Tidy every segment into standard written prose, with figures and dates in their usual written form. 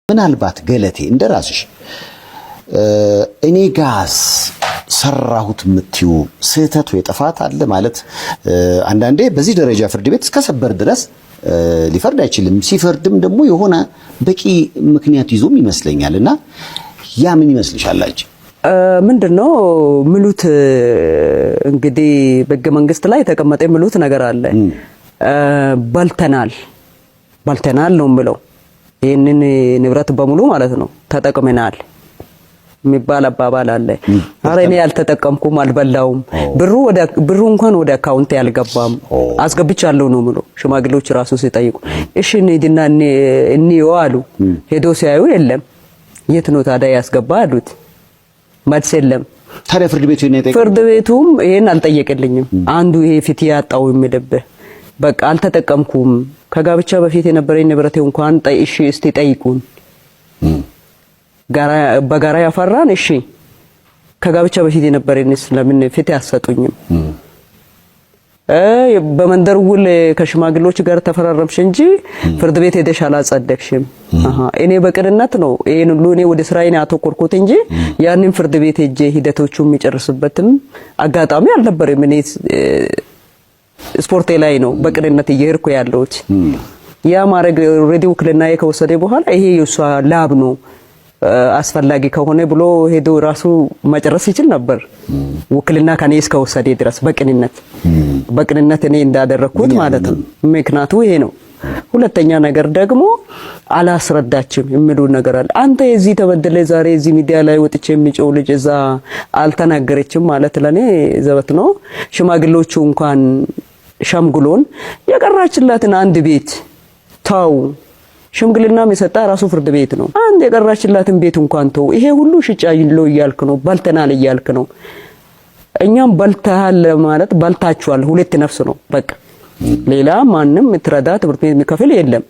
ምናልባት ገለቴ እንደራስሽ እኔ ጋስ ሰራሁት ምትዩ ስህተት ወይ ጥፋት አለ ማለት አንዳንዴ በዚህ ደረጃ ፍርድ ቤት እስከ ሰበር ድረስ ሊፈርድ አይችልም ሲፈርድም ደግሞ የሆነ በቂ ምክንያት ይዞም ይመስለኛልና ያ ምን ይመስልሻል? ምንድነው ምሉት እንግዲህ በሕገ መንግስት ላይ የተቀመጠ ምሉት ነገር አለ ባልተናል ነው ምለው ይሄንን ንብረት በሙሉ ማለት ነው ተጠቅመናል የሚባል አባባል አለ። አረ እኔ ያልተጠቀምኩም አልበላውም ብሩ እንኳን ወደ አካውንት ያልገባም አስገብቻለሁ ነው ምለው ሽማግሌዎች ራሱ ሲጠይቁ እሺ እንሂድና እንየው አሉ። ሄዶ ሲያዩ የለም የት ነው ታዲያ ያስገባ አሉት። መልስ የለም። ታዲያ ፍርድ ቤቱም ይሄን አልጠየቀልኝም። አንዱ ይሄ ፍት ያጣው የሚደብህ በቃ አልተጠቀምኩም ከጋብቻ በፊት የነበረኝ ንብረቴ እንኳን እሺ እስቲ ጠይቁን በጋራ ያፈራን እሺ ከጋብቻ በፊት የነበረኝስ ለምን ፍት ያሰጡኝም? በመንደር ውል ከሽማግሌዎች ጋር ተፈራረምሽ እንጂ ፍርድ ቤት ሄደሽ አላጸደቅሽም። እኔ በቅንነት ነው ይሄን ሁሉ እኔ ወደ ስራዬ አተኮርኩት እንጂ ያንን ፍርድ ቤት ሄጄ ሂደቶቹ የሚጨርስበትም አጋጣሚ አልነበረም። እኔ ስፖርቴ ላይ ነው በቅንነት እየሄድኩ ያለሁት። ያ ማረግ ሬዲዮ ክልናዬ ከወሰደ በኋላ ይሄ የሷ ላብ ነው አስፈላጊ ከሆነ ብሎ ሄዶ ራሱ መጨረስ ይችል ነበር ውክልና ከኔ እስከወሰደ ድረስ በቅንነት እኔ እንዳደረኩት ማለት ነው። ምክንያቱ ይሄ ነው። ሁለተኛ ነገር ደግሞ አላስረዳችም የሚሉ ነገር አለ። አንተ እዚህ ተበደለ ዛሬ እዚህ ሚዲያ ላይ ወጥቼ የሚጮው ልጅ እዛ አልተናገረችም ማለት ለኔ ዘበት ነው። ሽማግሌዎቹ እንኳን ሸምግሎን የቀራችላትን አንድ ቤት ታው ሽምግልና የሰጣ ራሱ ፍርድ ቤት ነው። አንድ የቀራችላትን ቤት እንኳን ተው ይሄ ሁሉ ሽጫይሎ ይያልክ ነው ባልተናል ይያልክ ነው። እኛም ባልታል ማለት ባልታችኋል ሁለት ነፍስ ነው በቃ ሌላ ማንም ምትረዳ ትምህርት ቤት የሚከፍል የለም።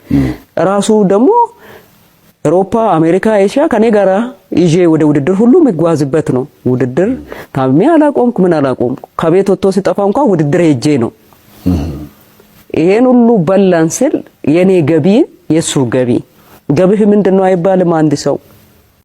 ራሱ ደግሞ አውሮፓ አሜሪካ ኤሽያ ከኔ ጋራ ይዤ ወደ ውድድር ሁሉ መጓዝበት ነው። ውድድር ታሚ አላቆምኩ ምን አላቆምኩ ከቤት ወጥቶ ሲጠፋ እንኳን ውድድር ሄጄ ነው። ይሄን ሁሉ በላን ስል የኔ ገቢ የሱ ገቢህ ምንድነው አይባልም። አንድ ሰው